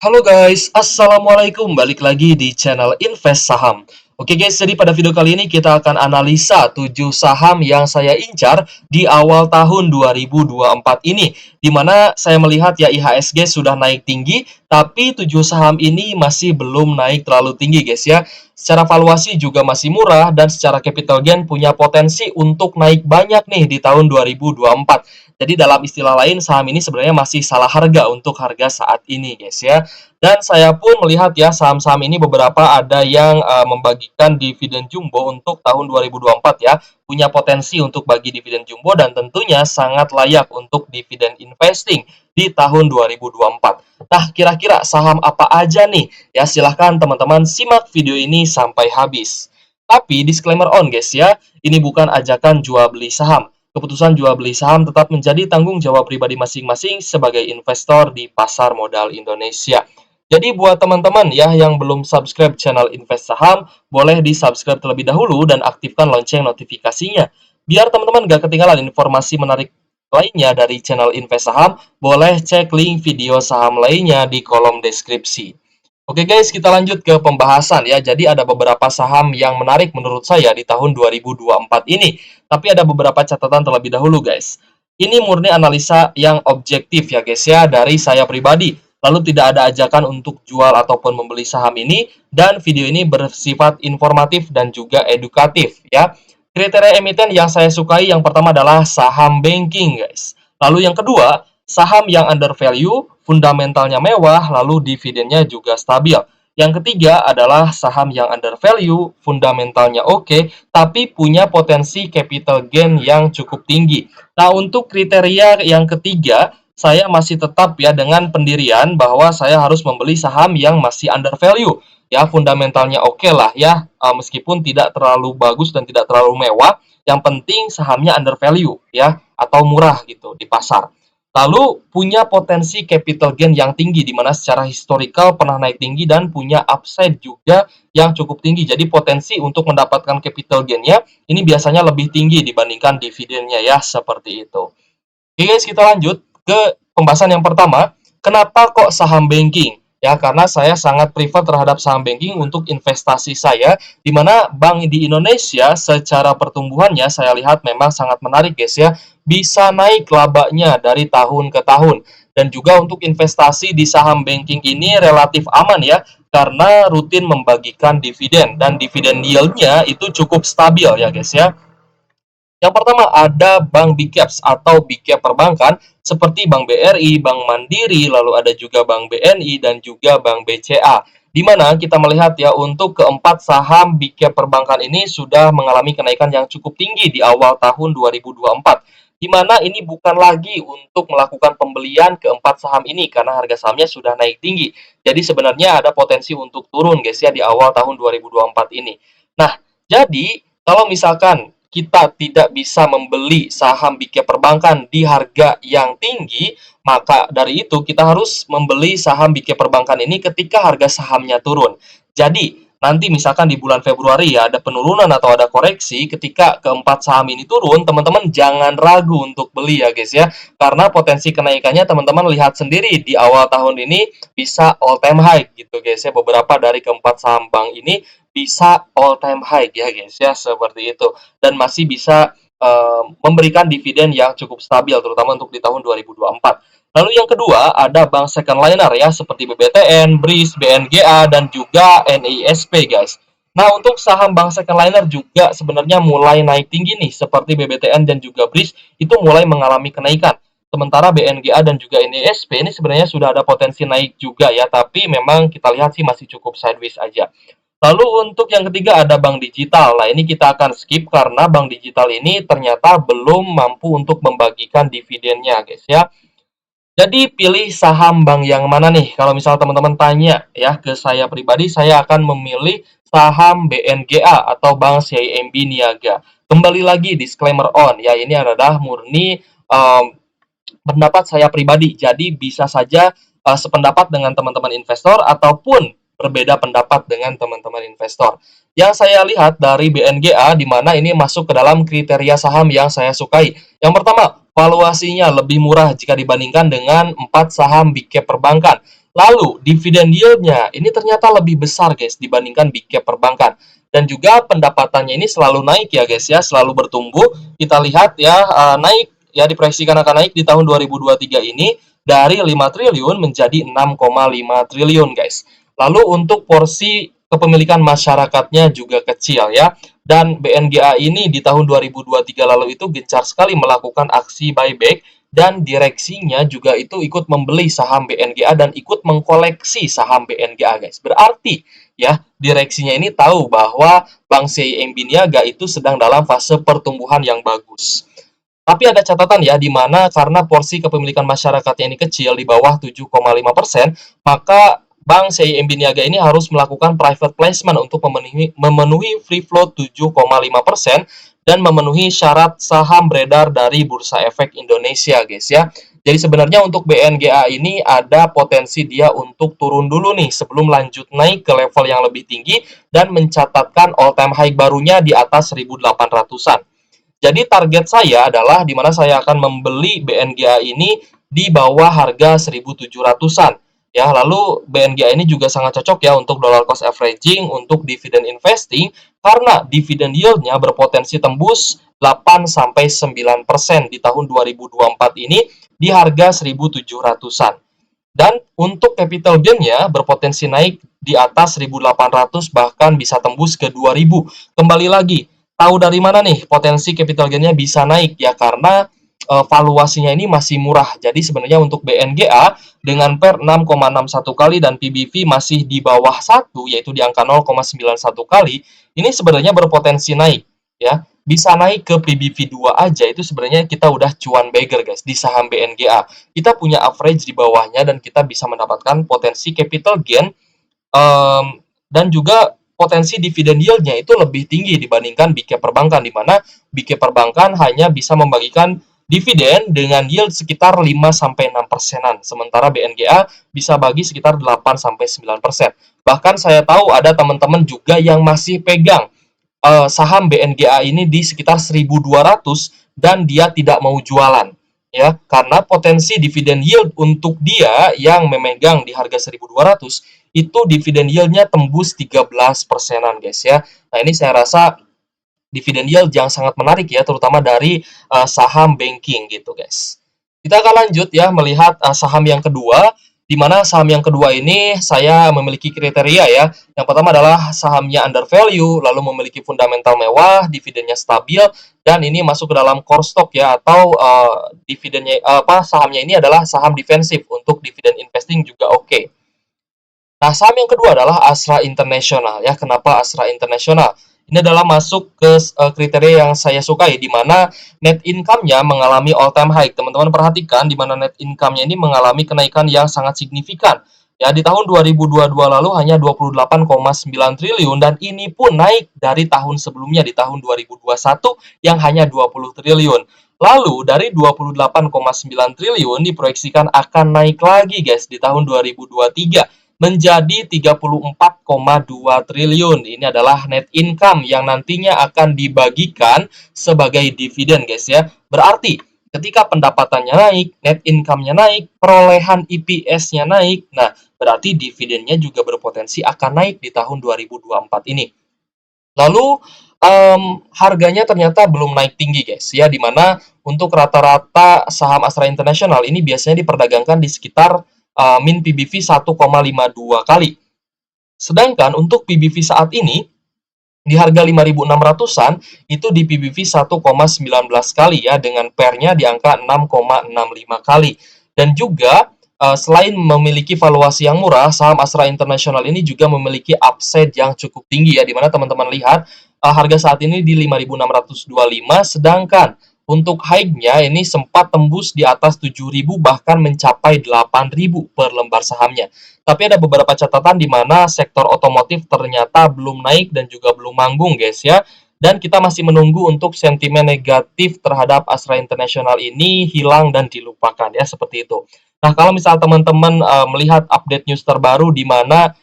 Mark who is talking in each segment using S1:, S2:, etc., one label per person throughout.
S1: Halo guys, Assalamualaikum. Balik lagi di channel Invest Saham. Oke guys, jadi pada video kali ini kita akan analisa 7 saham yang saya incar di awal tahun 2024 ini. Dimana saya melihat ya IHSG sudah naik tinggi, tapi 7 saham ini masih belum naik terlalu tinggi guys ya. Secara valuasi juga masih murah dan secara capital gain punya potensi untuk naik banyak nih di tahun 2024. Jadi dalam istilah lain saham ini sebenarnya masih salah harga untuk harga saat ini guys ya. Dan saya pun melihat ya saham-saham ini beberapa ada yang membagikan dividen jumbo untuk tahun 2024 ya. Punya potensi untuk bagi dividen jumbo dan tentunya sangat layak untuk dividen investing di tahun 2024. Nah, kira-kira saham apa aja nih? Ya, silahkan teman-teman simak video ini sampai habis. Tapi disclaimer on guys ya, ini bukan ajakan jual beli saham. Keputusan jual beli saham tetap menjadi tanggung jawab pribadi masing-masing sebagai investor di pasar modal Indonesia. Jadi buat teman-teman ya yang belum subscribe channel Invest Saham, boleh di-subscribe terlebih dahulu dan aktifkan lonceng notifikasinya. Biar teman-teman gak ketinggalan informasi menarik lainnya dari channel Invest Saham, boleh cek link video saham lainnya di kolom deskripsi. Oke guys, kita lanjut ke pembahasan ya. Jadi ada beberapa saham yang menarik menurut saya di tahun 2024 ini. Tapi ada beberapa catatan terlebih dahulu guys. Ini murni analisa yang objektif ya guys ya dari saya pribadi. Lalu tidak ada ajakan untuk jual ataupun membeli saham ini dan video ini bersifat informatif dan juga edukatif ya. Kriteria emiten yang saya sukai yang pertama adalah saham banking guys. Lalu yang kedua, saham yang under value, fundamentalnya mewah, lalu dividennya juga stabil. Yang ketiga adalah saham yang under value, fundamentalnya oke, tapi punya potensi capital gain yang cukup tinggi. Nah, untuk kriteria yang ketiga, saya masih tetap ya dengan pendirian bahwa saya harus membeli saham yang masih under value. Ya, fundamentalnya oke lah ya, meskipun tidak terlalu bagus dan tidak terlalu mewah, yang penting sahamnya under value ya, atau murah gitu di pasar. Lalu punya potensi capital gain yang tinggi, di mana secara historical pernah naik tinggi dan punya upside juga yang cukup tinggi. Jadi potensi untuk mendapatkan capital gain-nya ini biasanya lebih tinggi dibandingkan dividennya ya, seperti itu. Oke guys, kita lanjut ke pembahasan yang pertama. Kenapa kok saham banking? Ya, karena saya sangat prefer terhadap saham banking untuk investasi saya, di mana bank di Indonesia secara pertumbuhannya saya lihat memang sangat menarik guys ya. Bisa naik labanya dari tahun ke tahun. Dan juga untuk investasi di saham banking ini relatif aman ya, karena rutin membagikan dividen. Dan dividen yield-nya itu cukup stabil ya guys ya. Yang pertama ada bank big caps atau big cap perbankan seperti Bank BRI, Bank Mandiri, lalu ada juga Bank BNI dan juga Bank BCA. Di mana kita melihat ya untuk keempat saham big cap perbankan ini sudah mengalami kenaikan yang cukup tinggi di awal tahun 2024. Di mana ini bukan lagi untuk melakukan pembelian keempat saham ini karena harga sahamnya sudah naik tinggi. Jadi sebenarnya ada potensi untuk turun guys ya di awal tahun 2024 ini. Nah, jadi kalau misalkan kita tidak bisa membeli saham big cap perbankan di harga yang tinggi, maka dari itu kita harus membeli saham big cap perbankan ini ketika harga sahamnya turun. Jadi, nanti misalkan di bulan Februari ya ada penurunan atau ada koreksi, ketika keempat saham ini turun, teman-teman jangan ragu untuk beli ya guys ya. Karena potensi kenaikannya teman-teman lihat sendiri di awal tahun ini bisa all time high gitu guys ya. Beberapa dari keempat saham bank ini bisa all time high ya guys ya, seperti itu, dan masih bisa memberikan dividen yang cukup stabil terutama untuk di tahun 2024. Lalu yang kedua ada bank second liner ya seperti BBTN, BRIS, BNGA dan juga NISP guys. Nah, untuk saham bank second liner juga sebenarnya mulai naik tinggi nih seperti BBTN dan juga BRIS itu mulai mengalami kenaikan. Sementara BNGA dan juga NISP ini sebenarnya sudah ada potensi naik juga ya, tapi memang kita lihat sih masih cukup sideways aja. Lalu untuk yang ketiga ada bank digital. Nah, ini kita akan skip karena bank digital ini ternyata belum mampu untuk membagikan dividennya, guys ya. Jadi pilih saham bank yang mana nih? Kalau misal teman-teman tanya ya ke saya pribadi, saya akan memilih saham BNGA atau Bank CIMB Niaga. Kembali lagi disclaimer on ya, ini adalah murni pendapat saya pribadi. Jadi bisa saja sependapat dengan teman-teman investor ataupun berbeda pendapat dengan teman-teman investor. Yang saya lihat dari BNGA di mana ini masuk ke dalam kriteria saham yang saya sukai. Yang pertama, valuasinya lebih murah jika dibandingkan dengan 4 saham big cap perbankan. Lalu dividen yield-nya ini ternyata lebih besar guys dibandingkan big cap perbankan. Dan juga pendapatannya ini selalu naik ya guys ya, selalu bertumbuh. Kita lihat ya, naik ya, diproyeksikan akan naik di tahun 2023 ini dari 5 triliun menjadi 6,5 triliun guys. Lalu untuk porsi kepemilikan masyarakatnya juga kecil ya. Dan BNGA ini di tahun 2023 lalu itu gencar sekali melakukan aksi buyback dan direksinya juga itu ikut membeli saham BNGA dan ikut mengkoleksi saham BNGA guys. Berarti ya, direksinya ini tahu bahwa Bank CIMB Niaga itu sedang dalam fase pertumbuhan yang bagus. Tapi ada catatan ya, di mana karena porsi kepemilikan masyarakatnya ini kecil di bawah 7,5%, maka Bank CIMB Niaga ini harus melakukan private placement untuk memenuhi free float 7,5% dan memenuhi syarat saham beredar dari Bursa Efek Indonesia, guys ya. Jadi sebenarnya untuk BNGA ini ada potensi dia untuk turun dulu nih sebelum lanjut naik ke level yang lebih tinggi dan mencatatkan all time high barunya di atas 1.800-an. Jadi target saya adalah di mana saya akan membeli BNGA ini di bawah harga 1.700-an. Ya, lalu BNGA ini juga sangat cocok ya untuk dollar cost averaging, untuk dividen investing karena dividen yield-nya berpotensi tembus 8 sampai 9% di tahun 2024 ini di harga 1.700-an. Dan untuk capital gain-nya berpotensi naik di atas 1.800 bahkan bisa tembus ke 2.000. Kembali lagi, tahu dari mana nih potensi capital gain-nya bisa naik ya, karena valuasinya ini masih murah. Jadi sebenarnya untuk BNGA dengan PER 6,61 kali dan PBV masih di bawah 1 yaitu di angka 0,91 kali, ini sebenarnya berpotensi naik ya. Bisa naik ke PBV 2 aja itu sebenarnya kita udah cuan beggar guys di saham BNGA. Kita punya average di bawahnya dan kita bisa mendapatkan potensi capital gain dan juga potensi dividen yield-nya itu lebih tinggi dibandingkan big cap perbankan, di mana big cap perbankan hanya bisa membagikan dividen dengan yield sekitar 5 sampai 6%-an, sementara BNGA bisa bagi sekitar 8 sampai 9%. Bahkan saya tahu ada teman-teman juga yang masih pegang saham BNGA ini di sekitar 1.200 dan dia tidak mau jualan ya, karena potensi dividen yield untuk dia yang memegang di harga 1.200 itu dividen yield-nya tembus 13%-an guys ya. Nah, ini saya rasa dividen yield yang sangat menarik ya, terutama dari saham banking gitu guys. Kita akan lanjut ya melihat saham yang kedua, di mana saham yang kedua ini saya memiliki kriteria ya. Yang pertama adalah sahamnya under value, lalu memiliki fundamental mewah, dividennya stabil, dan ini masuk ke dalam core stock ya, atau dividennya sahamnya ini adalah saham defensif, untuk dividen investing juga oke. Nah, saham yang kedua adalah Astra International ya. Kenapa Astra International? Ini adalah masuk ke kriteria yang saya sukai, di mana net income-nya mengalami all time high. Teman-teman perhatikan di mana net income-nya ini mengalami kenaikan yang sangat signifikan. Ya, di tahun 2022 lalu hanya 28,9 triliun dan ini pun naik dari tahun sebelumnya di tahun 2021 yang hanya 20 triliun. Lalu dari 28,9 triliun diproyeksikan akan naik lagi guys di tahun 2023 menjadi 34,2 triliun. Ini adalah net income yang nantinya akan dibagikan sebagai dividen guys ya. Berarti ketika pendapatannya naik, net income-nya naik, perolehan EPS-nya naik, nah berarti dividennya juga berpotensi akan naik di tahun 2024 ini. Lalu harganya ternyata belum naik tinggi guys ya, dimana untuk rata-rata saham Astra International ini biasanya diperdagangkan di sekitar min PBV 1,52 kali. Sedangkan untuk PBV saat ini di harga 5.600-an itu di PBV 1,19 kali ya, dengan PER-nya di angka 6,65 kali. Dan juga selain memiliki valuasi yang murah, saham Astra International ini juga memiliki upside yang cukup tinggi ya, dimana teman-teman lihat harga saat ini di 5.625, sedangkan untuk high-nya ini sempat tembus di atas 7.000 bahkan mencapai 8.000 per lembar sahamnya. Tapi ada beberapa catatan di mana sektor otomotif ternyata belum naik dan juga belum manggung guys ya. Dan kita masih menunggu untuk sentimen negatif terhadap Astra International ini hilang dan dilupakan ya, seperti itu. Nah, kalau misal teman-teman melihat update news terbaru di mana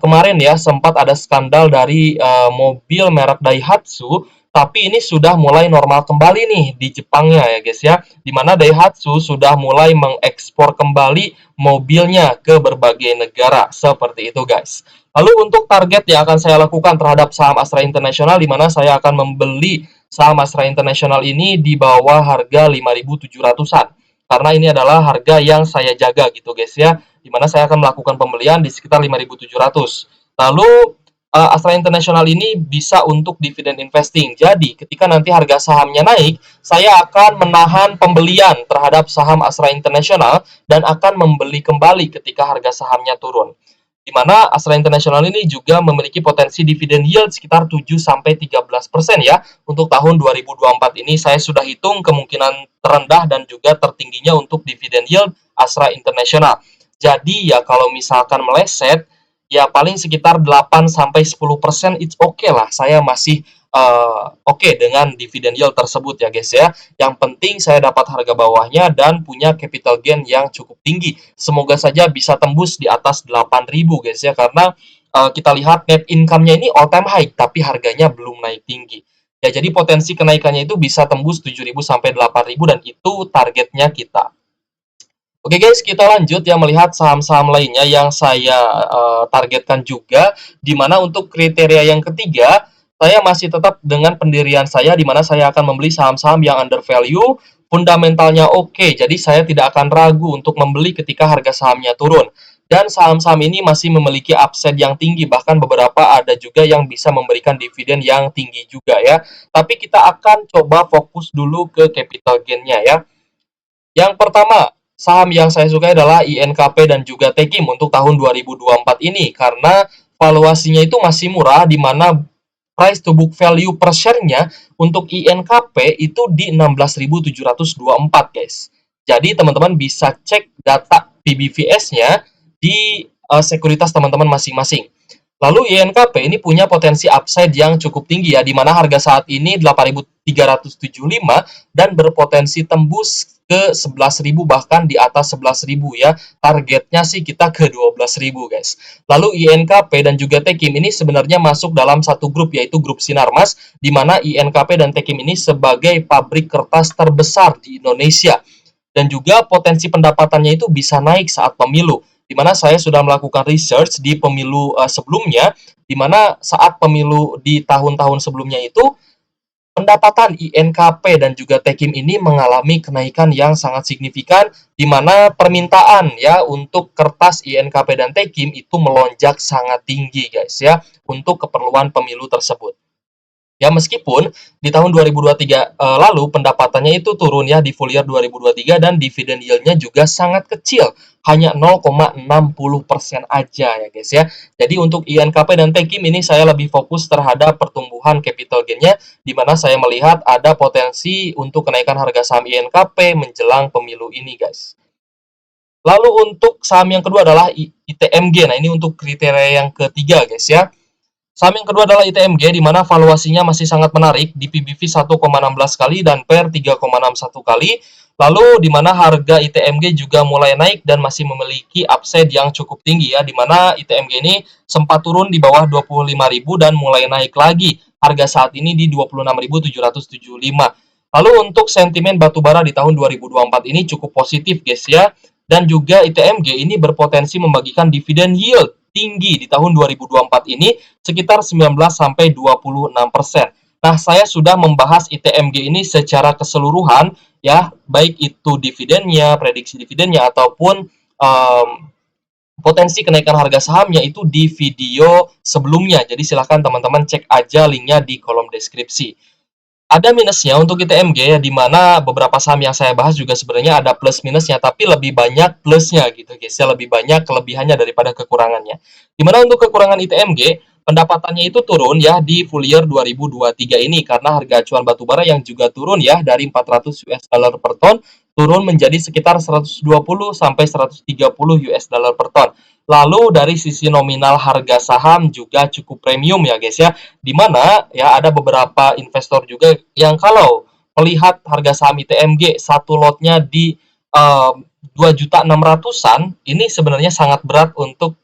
S1: kemarin ya sempat ada skandal dari mobil merek Daihatsu tapi ini sudah mulai normal kembali nih di Jepangnya ya guys ya, dimana Daihatsu sudah mulai mengekspor kembali mobilnya ke berbagai negara, seperti itu guys. Lalu untuk target yang akan saya lakukan terhadap saham Astra International, di mana saya akan membeli saham Astra International ini di bawah harga 5.700-an. Karena ini adalah harga yang saya jaga gitu guys ya, di mana saya akan melakukan pembelian di sekitar 5.700. Lalu Astra International ini bisa untuk dividen investing. Jadi, ketika nanti harga sahamnya naik, saya akan menahan pembelian terhadap saham Astra International dan akan membeli kembali ketika harga sahamnya turun. Di mana Astra International ini juga memiliki potensi dividen yield sekitar 7-13% ya. Untuk tahun 2024 ini saya sudah hitung kemungkinan terendah dan juga tertingginya untuk dividen yield Astra International. Jadi ya kalau misalkan meleset, ya paling sekitar 8-10%, it's okay lah. Saya masih oke dengan dividen yield tersebut ya guys ya. Yang penting saya dapat harga bawahnya dan punya capital gain yang cukup tinggi. Semoga saja bisa tembus di atas 8.000 guys ya, karena kita lihat net income-nya ini all time high tapi harganya belum naik tinggi. Ya, jadi potensi kenaikannya itu bisa tembus 7.000 sampai 8.000 dan itu targetnya kita. Oke guys, kita lanjut ya melihat saham-saham lainnya yang saya targetkan juga, di mana untuk kriteria yang ketiga, saya masih tetap dengan pendirian saya, di mana saya akan membeli saham-saham yang under value, fundamentalnya oke, jadi saya tidak akan ragu untuk membeli ketika harga sahamnya turun. Dan saham-saham ini masih memiliki upside yang tinggi, bahkan beberapa ada juga yang bisa memberikan dividen yang tinggi juga ya. Tapi kita akan coba fokus dulu ke capital gain-nya ya. Yang pertama, saham yang saya sukai adalah INKP dan juga Tekim untuk tahun 2024 ini karena valuasinya itu masih murah, di mana price to book value per share-nya untuk INKP itu di 16.724 guys. Jadi teman-teman bisa cek data PBVS-nya di sekuritas teman-teman masing-masing. Lalu INKP ini punya potensi upside yang cukup tinggi ya, di mana harga saat ini 8.375 dan berpotensi tembus ke 11.000 bahkan di atas 11.000 ya. Targetnya sih kita ke 12.000 guys. Lalu INKP dan juga Tekim ini sebenarnya masuk dalam satu grup, yaitu grup Sinarmas, di mana INKP dan Tekim ini sebagai pabrik kertas terbesar di Indonesia. Dan juga potensi pendapatannya itu bisa naik saat pemilu, di mana saya sudah melakukan research di pemilu sebelumnya, di mana saat pemilu di tahun-tahun sebelumnya itu pendapatan INKP dan juga Tekim ini mengalami kenaikan yang sangat signifikan, di mana permintaan ya untuk kertas INKP dan Tekim itu melonjak sangat tinggi guys ya untuk keperluan pemilu tersebut. Ya, meskipun di tahun 2023 lalu pendapatannya itu turun ya di full year 2023 dan dividen yield-nya juga sangat kecil, hanya 0,60% aja ya guys ya. Jadi untuk INKP dan Tekim ini saya lebih fokus terhadap pertumbuhan capital gain-nya, di mana saya melihat ada potensi untuk kenaikan harga saham INKP menjelang pemilu ini guys. Lalu untuk saham yang kedua adalah ITMG. Nah, ini untuk kriteria yang ketiga guys ya. Saham yang kedua adalah ITMG, di mana valuasinya masih sangat menarik di PBV 1,16 kali dan PER 3,61 kali. Lalu di mana harga ITMG juga mulai naik dan masih memiliki upside yang cukup tinggi ya, di mana ITMG ini sempat turun di bawah 25.000 dan mulai naik lagi. Harga saat ini di 26.775. Lalu untuk sentimen batubara di tahun 2024 ini cukup positif guys ya. Dan juga ITMG ini berpotensi membagikan dividen yield tinggi di tahun 2024 ini sekitar 19-26%. Nah, saya sudah membahas ITMG ini secara keseluruhan ya, baik itu dividennya, prediksi dividennya ataupun potensi kenaikan harga sahamnya itu di video sebelumnya. Jadi silahkan teman-teman cek aja linknya di kolom deskripsi. Ada minusnya untuk ITMG ya, di mana beberapa saham yang saya bahas juga sebenarnya ada plus minusnya, tapi lebih banyak plusnya gitu guys ya, lebih banyak kelebihannya daripada kekurangannya. Di mana untuk kekurangan ITMG, pendapatannya itu turun ya di full year 2023 ini karena harga acuan batubara yang juga turun ya dari 400 US dollar per ton turun menjadi sekitar 120 sampai 130 US dollar per ton. Lalu dari sisi nominal harga saham juga cukup premium ya guys ya, di mana ya ada beberapa investor juga yang kalau melihat harga saham ITMG satu lotnya di 2.600.000-an, ini sebenarnya sangat berat untuk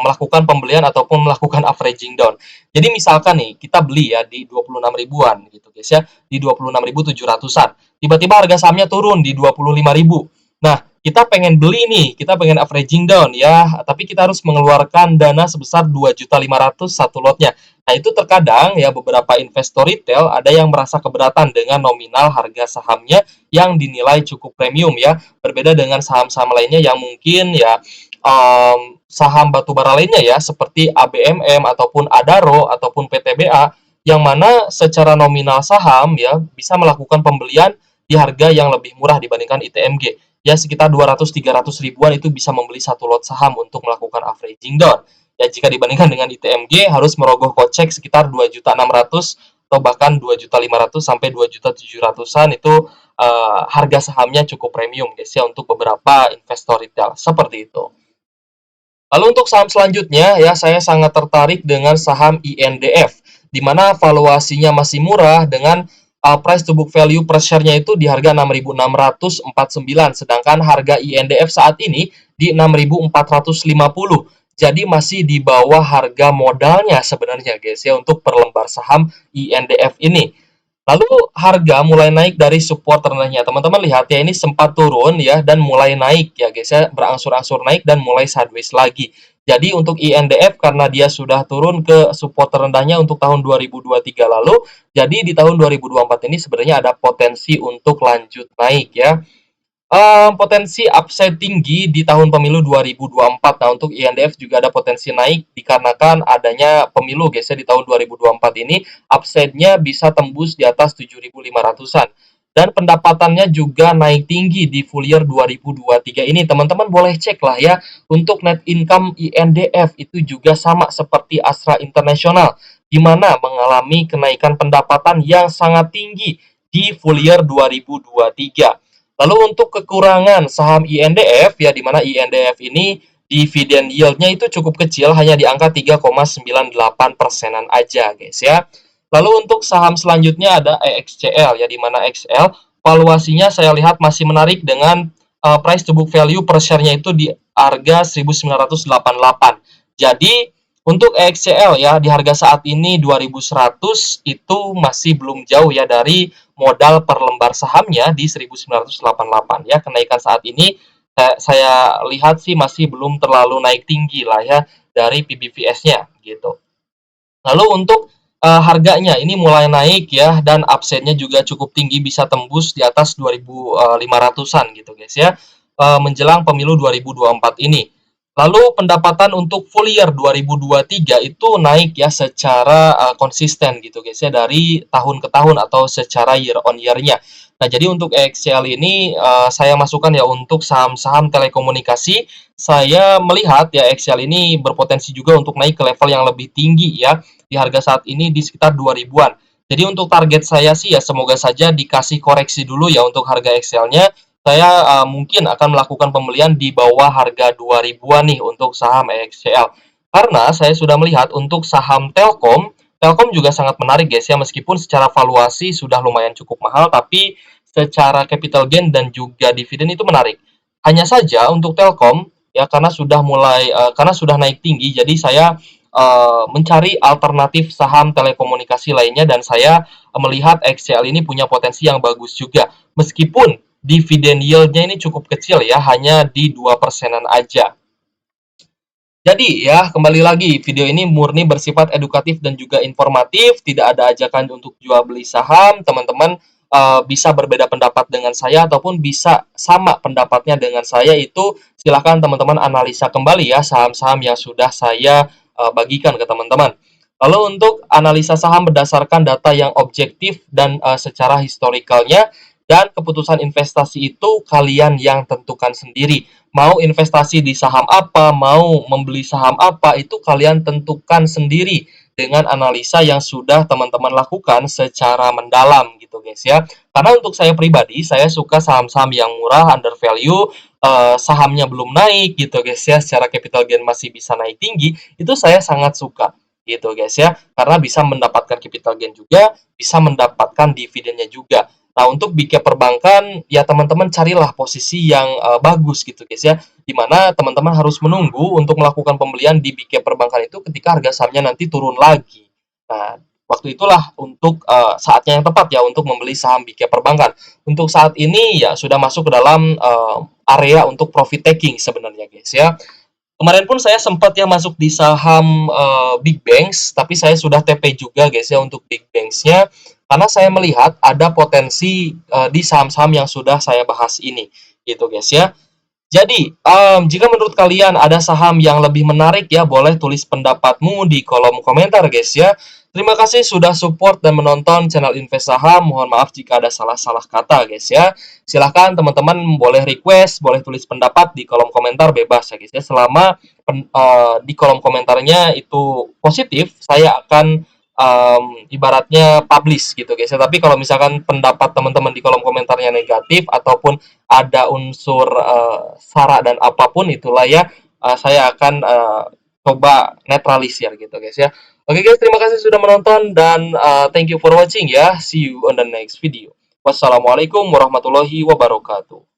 S1: melakukan pembelian ataupun melakukan averaging down. Jadi misalkan nih, kita beli ya di 26 ribuan gitu guys ya, di 26.700-an. Tiba-tiba harga sahamnya turun di 25.000. Nah, kita pengen beli nih, kita pengen averaging down ya, tapi kita harus mengeluarkan dana sebesar 2.500.000 satu lotnya. Nah, itu terkadang ya beberapa investor retail ada yang merasa keberatan dengan nominal harga sahamnya yang dinilai cukup premium ya. Berbeda dengan saham-saham lainnya yang mungkin ya saham batubara lainnya ya seperti ABMM ataupun Adaro ataupun PTBA yang mana secara nominal saham ya bisa melakukan pembelian di harga yang lebih murah dibandingkan ITMG. Ya sekitar 200-300 ribuan itu bisa membeli satu lot saham untuk melakukan averaging down. Ya jika dibandingkan dengan ITMG harus merogoh kocek sekitar 2.600.000 atau bahkan 2.500.000 sampai 2.700.000-an itu harga sahamnya cukup premium guys ya untuk beberapa investor retail seperti itu. Lalu untuk saham selanjutnya ya saya sangat tertarik dengan saham INDF di mana valuasinya masih murah dengan price to book value per share-nya itu di harga 6.649 sedangkan harga INDF saat ini di 6.450. Jadi masih di bawah harga modalnya sebenarnya guys ya untuk per lembar saham INDF ini. Lalu harga mulai naik dari support terendahnya. Teman-teman lihat ya ini sempat turun ya dan mulai naik ya guys ya, berangsur-angsur naik dan mulai sideways lagi. Jadi untuk INDF karena dia sudah turun ke support terendahnya untuk tahun 2023 lalu, jadi di tahun 2024 ini sebenarnya ada potensi untuk lanjut naik ya. Potensi upside tinggi di tahun pemilu 2024. Nah, untuk INDF juga ada potensi naik dikarenakan adanya pemilu guys ya di tahun 2024 ini upside-nya bisa tembus di atas 7.500-an. Dan pendapatannya juga naik tinggi di full year 2023 ini. Teman-teman boleh cek lah ya. Untuk net income INDF itu juga sama seperti Astra International di mana mengalami kenaikan pendapatan yang sangat tinggi di full year 2023. Lalu untuk kekurangan saham INDF ya di mana INDF ini dividen yield-nya itu cukup kecil hanya di angka 3,98%-an aja guys ya. Lalu untuk saham selanjutnya ada EXCL ya di mana XL valuasinya saya lihat masih menarik dengan price to book value per share-nya itu di harga 1.988. Jadi untuk EXCL ya di harga saat ini 2.100 itu masih belum jauh ya dari modal per lembar sahamnya di 1.988 ya. Kenaikan saat ini saya lihat sih masih belum terlalu naik tinggi lah ya dari PBVS-nya gitu. Lalu untuk harganya ini mulai naik ya dan upside-nya juga cukup tinggi bisa tembus di atas 2.500-an gitu guys ya. Menjelang pemilu 2024 ini. Lalu pendapatan untuk full year 2023 itu naik ya secara konsisten gitu guys ya dari tahun ke tahun atau secara year on year-nya. Nah, jadi untuk Excel ini saya masukkan ya untuk saham-saham telekomunikasi. Saya melihat ya Excel ini berpotensi juga untuk naik ke level yang lebih tinggi ya di harga saat ini di sekitar 2000-an. Jadi untuk target saya sih ya semoga saja dikasih koreksi dulu ya untuk harga Excel-nya saya mungkin akan melakukan pembelian di bawah harga 2000-an nih untuk saham EXCL. Karena saya sudah melihat untuk saham Telkom, Telkom juga sangat menarik guys ya, meskipun secara valuasi sudah lumayan cukup mahal, tapi secara capital gain dan juga dividen itu menarik. Hanya saja untuk Telkom, ya karena sudah naik tinggi, jadi saya mencari alternatif saham telekomunikasi lainnya dan saya melihat XCL ini punya potensi yang bagus juga. Meskipun dividen yield-nya ini cukup kecil ya, hanya di 2%-an aja. Jadi ya, kembali lagi, video ini murni bersifat edukatif dan juga informatif, tidak ada ajakan untuk jual beli saham, teman-teman bisa berbeda pendapat dengan saya ataupun bisa sama pendapatnya dengan saya, itu silahkan teman-teman analisa kembali ya saham-saham yang sudah saya bagikan ke teman-teman. Lalu untuk analisa saham berdasarkan data yang objektif dan secara historikalnya, dan keputusan investasi itu kalian yang tentukan sendiri. Mau investasi di saham apa, mau membeli saham apa, itu kalian tentukan sendiri dengan analisa yang sudah teman-teman lakukan secara mendalam gitu guys ya. Karena untuk saya pribadi, saya suka saham-saham yang murah, under value, sahamnya belum naik gitu guys ya, secara capital gain masih bisa naik tinggi, itu saya sangat suka gitu guys ya. Karena bisa mendapatkan capital gain juga, bisa mendapatkan dividennya juga. Nah, untuk big cap perbankan, ya teman-teman carilah posisi yang bagus gitu guys ya, di mana teman-teman harus menunggu untuk melakukan pembelian di big cap perbankan itu ketika harga sahamnya nanti turun lagi. Nah, waktu itulah untuk saatnya yang tepat ya untuk membeli saham big cap perbankan. Untuk saat ini ya sudah masuk ke dalam area untuk profit taking sebenarnya guys ya. Kemarin pun saya sempat ya masuk di saham Big Banks, tapi saya sudah TP juga guys ya untuk Big Banks-nya karena saya melihat ada potensi di saham-saham yang sudah saya bahas ini gitu guys ya. Jadi, jika menurut kalian ada saham yang lebih menarik ya, boleh tulis pendapatmu di kolom komentar guys ya. Terima kasih sudah support dan menonton channel Invest Saham. Mohon maaf jika ada salah-salah kata guys ya. Silahkan teman-teman boleh request, boleh tulis pendapat di kolom komentar bebas ya guys ya. Selama di kolom komentarnya itu positif, saya akan ibaratnya publish gitu guys ya. Tapi kalau misalkan pendapat teman-teman di kolom komentarnya negatif ataupun ada unsur sara dan apapun itulah ya, saya akan coba netralisir gitu guys ya. Oke guys, terima kasih sudah menonton dan thank you for watching ya. See you on the next video. Wassalamualaikum warahmatullahi wabarakatuh.